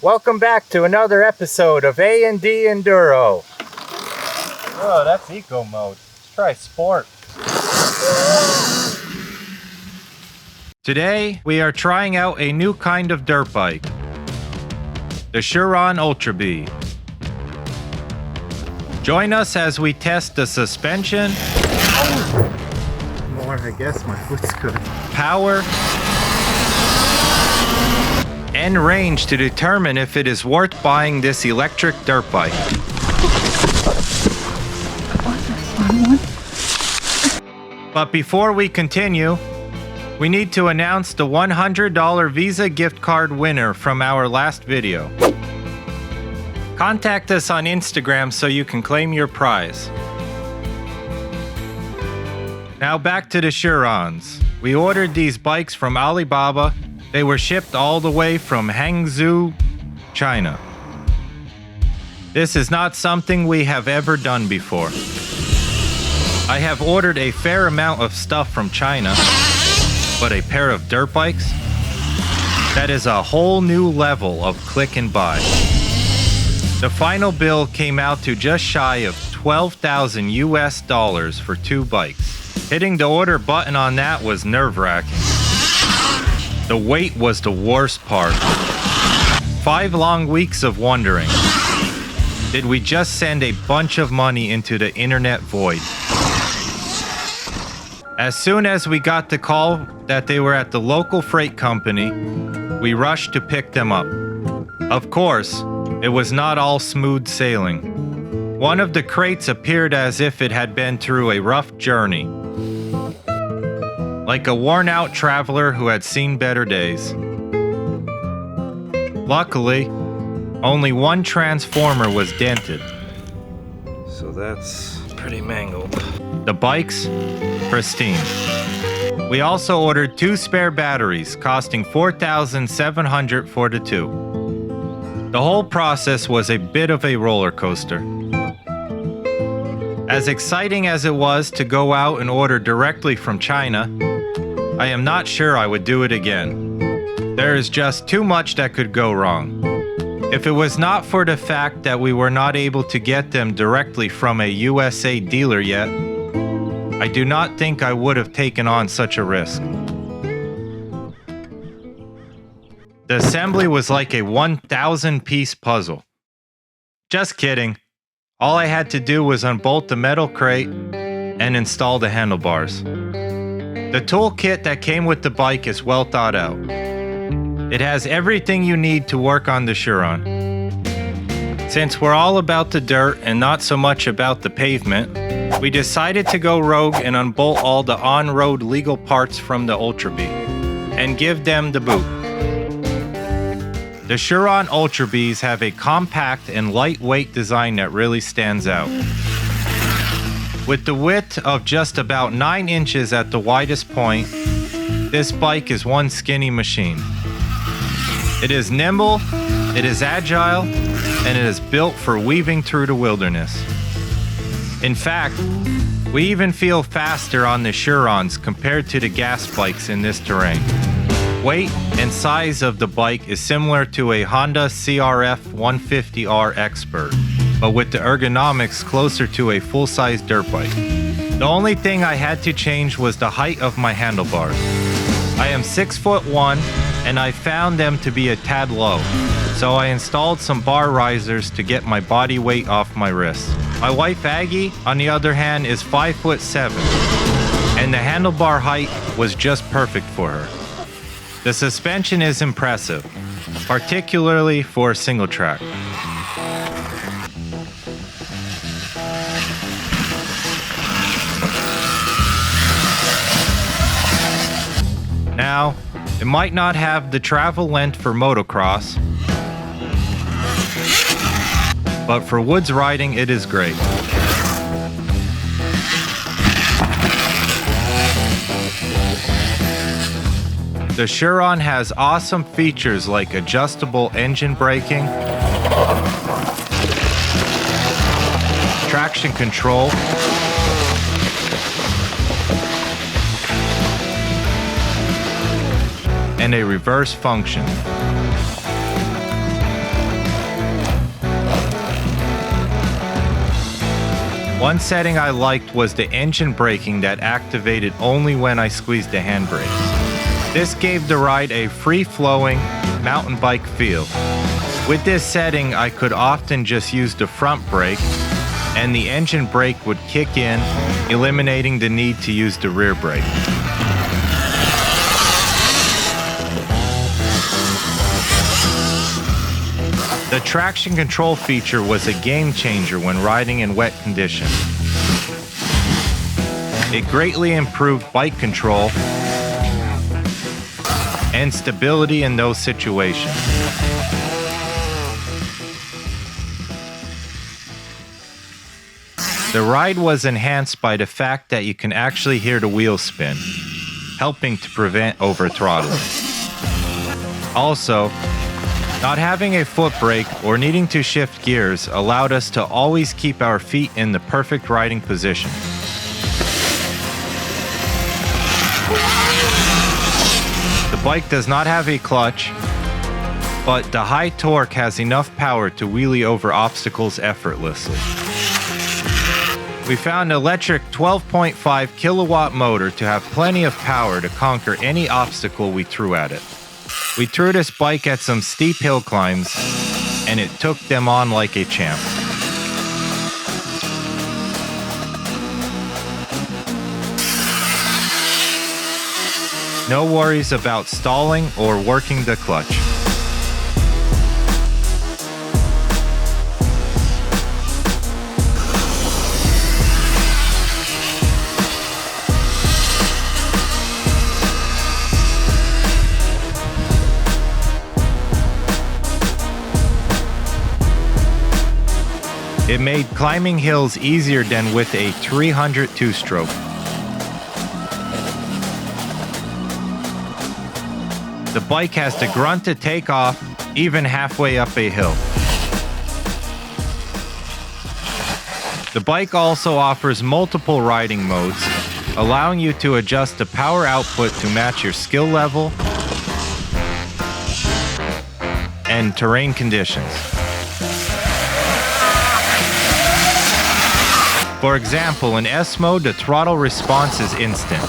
Welcome back to another episode of A&D Enduro. Oh, that's eco mode. Let's try sport. Today, we are trying out a new kind of dirt bike, the Sur-Ron Ultra B. Join us as we test the suspension, More, I guess my foot's good. power, and range to determine if it is worth buying this electric dirt bike. But before we continue, we need to announce the $100 Visa gift card winner from our last video. Contact us on Instagram so you can claim your prize. Now back to the Sur-Rons. We ordered these bikes from Alibaba. They were shipped all the way from Hangzhou, China. This is not something we have ever done before. I have ordered a fair amount of stuff from China, but a pair of dirt bikes? That is a whole new level of click and buy. The final bill came out to just shy of $12,000 US for two bikes. Hitting the order button on that was nerve-wracking. The wait was the worst part. 5 long weeks of wondering, did we just send a bunch of money into the internet void? As soon as we got the call that they were at the local freight company, we rushed to pick them up. Of course, it was not all smooth sailing. One of the crates appeared as if it had been through a rough journey, like a worn-out traveler who had seen better days. Luckily, only one transformer was dented, so that's pretty mangled. The bikes, pristine. We also ordered 2 spare batteries, costing $4,700 for the 2. The whole process was a bit of a roller coaster. As exciting as it was to go out and order directly from China, I am not sure I would do it again. There is just too much that could go wrong. If it was not for the fact that we were not able to get them directly from a USA dealer yet, I do not think I would have taken on such a risk. The assembly was like a 1,000-piece puzzle. Just kidding. All I had to do was unbolt the metal crate and install the handlebars. The toolkit that came with the bike is well thought out. It has everything you need to work on the Sur-Ron. Since we're all about the dirt and not so much about the pavement, we decided to go rogue and unbolt all the on-road legal parts from the Ultra B and give them the boot. The Sur-Ron Ultra Bs have a compact and lightweight design that really stands out. With the width of just about 9 inches at the widest point, this bike is one skinny machine. It is nimble, it is agile, and it is built for weaving through the wilderness. In fact, we even feel faster on the Sur-Rons compared to the gas bikes in this terrain. Weight and size of the bike is similar to a Honda CRF 150R Expert, but with the ergonomics closer to a full-size dirt bike. The only thing I had to change was the height of my handlebars. I am 6'1", and I found them to be a tad low, so I installed some bar risers to get my body weight off my wrists. My wife Aggie, on the other hand, is 5'7", and the handlebar height was just perfect for her. The suspension is impressive, particularly for a single track. Now, it might not have the travel length for motocross, but for woods riding it is great. The Sur-Ron has awesome features like adjustable engine braking, traction control, and a reverse function. One setting I liked was the engine braking that activated only when I squeezed the handbrake. This gave the ride a free-flowing mountain bike feel. With this setting, I could often just use the front brake, and the engine brake would kick in, eliminating the need to use the rear brake. The traction control feature was a game changer when riding in wet conditions. It greatly improved bike control and stability in those situations. The ride was enhanced by the fact that you can actually hear the wheels spin, helping to prevent over-throttling. Also, not having a foot brake or needing to shift gears allowed us to always keep our feet in the perfect riding position. The bike does not have a clutch, but the high torque has enough power to wheelie over obstacles effortlessly. We found an electric 12.5 kilowatt motor to have plenty of power to conquer any obstacle we threw at it. We threw this bike at some steep hill climbs, and it took them on like a champ. No worries about stalling or working the clutch. It made climbing hills easier than with a 300 two-stroke. The bike has the grunt to take off even halfway up a hill. The bike also offers multiple riding modes, allowing you to adjust the power output to match your skill level and terrain conditions. For example, in S mode, the throttle response is instant.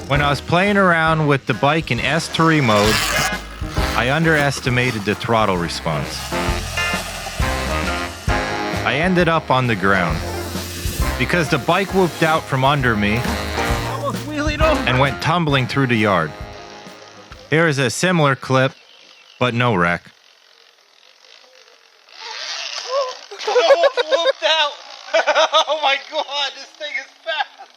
When I was playing around with the bike in S3 mode, I underestimated the throttle response. I ended up on the ground because the bike whooped out from under me and went tumbling through the yard. Here is a similar clip, but no wreck. Whooped out. Oh my god, this thing is fast.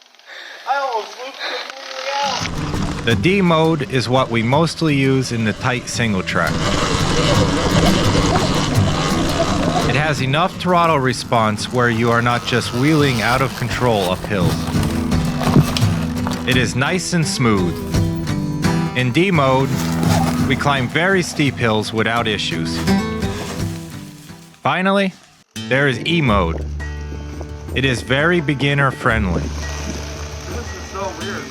I almost whooped completely out. The D mode is what we mostly use in the tight single track. It has enough throttle response where you are not just wheeling out of control up hills. It is nice and smooth. In D mode, we climb very steep hills without issues. Finally, there is E mode. It is very beginner friendly. This is so weird.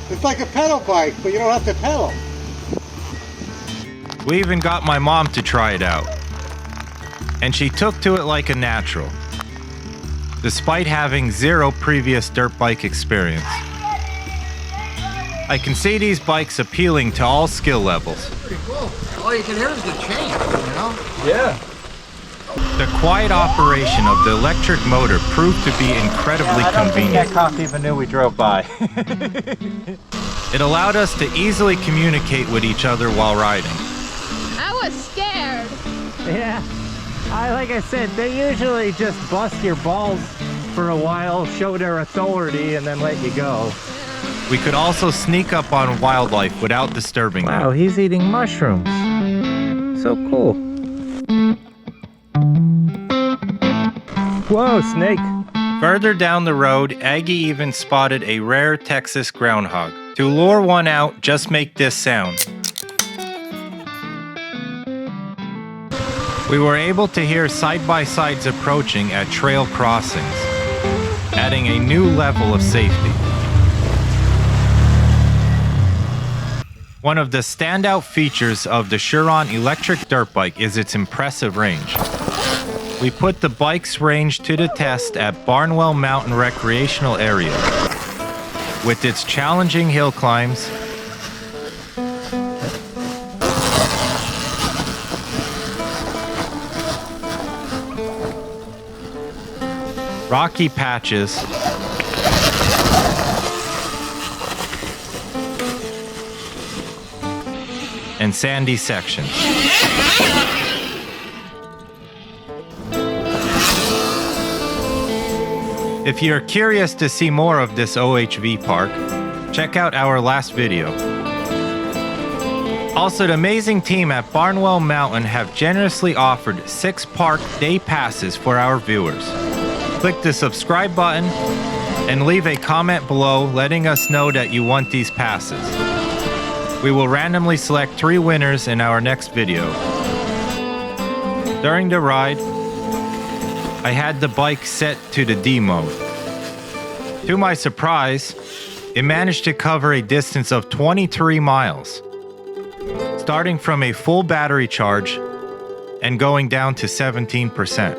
It's like a pedal bike, but you don't have to pedal. We even got my mom to try it out. And she took to it like a natural, despite having zero previous dirt bike experience. I can see these bikes appealing to all skill levels. Pretty cool. All you can hear is the chain, you know? Yeah. The quiet operation of the electric motor proved to be incredibly convenient. That cop even knew we drove by. It allowed us to easily communicate with each other while riding. I was scared. Yeah, like I said, they usually just bust your balls for a while, show their authority, and then let you go. We could also sneak up on wildlife without disturbing them. Wow, he's eating mushrooms. So cool. Whoa, snake. Further down the road, Aggie even spotted a rare Texas groundhog. To lure one out, just make this sound. We were able to hear side-by-sides approaching at trail crossings, adding a new level of safety. One of the standout features of the Chiron electric dirt bike is its impressive range. we put the bike's range to the test at Barnwell Mountain Recreational Area. With its challenging hill climbs, rocky patches, and sandy sections. If you're curious to see more of this OHV park, check out our last video. Also, the amazing team at Barnwell Mountain have generously offered 6 park day passes for our viewers. Click the subscribe button and leave a comment below letting us know that you want these passes. We will randomly select 3 winners in our next video. During the ride, I had the bike set to the D mode. To my surprise, it managed to cover a distance of 23 miles, starting from a full battery charge and going down to 17%.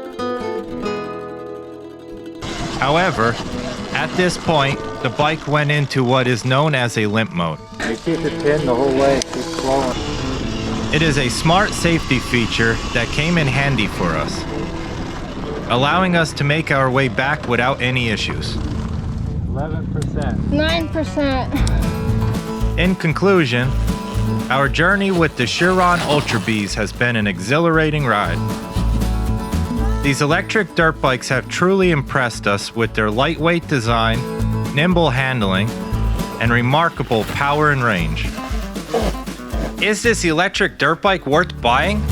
However, at this point, the bike went into what is known as a limp mode. You keep it pinned the whole way, keep flowing. It is a smart safety feature that came in handy for us, allowing us to make our way back without any issues. 11%. 9%. In conclusion, our journey with the Chiron Ultra Bees has been an exhilarating ride. These electric dirt bikes have truly impressed us with their lightweight design, nimble handling, and remarkable power and range. Is this electric dirt bike worth buying?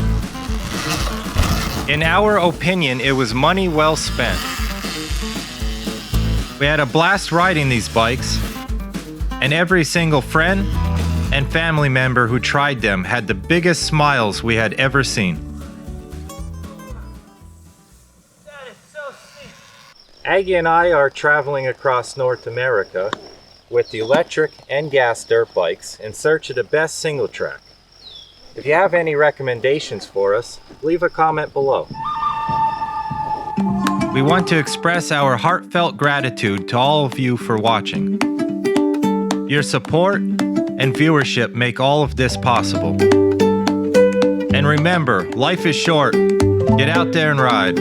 In our opinion, it was money well spent. We had a blast riding these bikes, and every single friend and family member who tried them had the biggest smiles we had ever seen. That is so steep. Aggie and I are traveling across North America with the electric and gas dirt bikes in search of the best single track. If you have any recommendations for us, leave a comment below. We want to express our heartfelt gratitude to all of you for watching. Your support and viewership make all of this possible. And remember, life is short. Get out there and ride.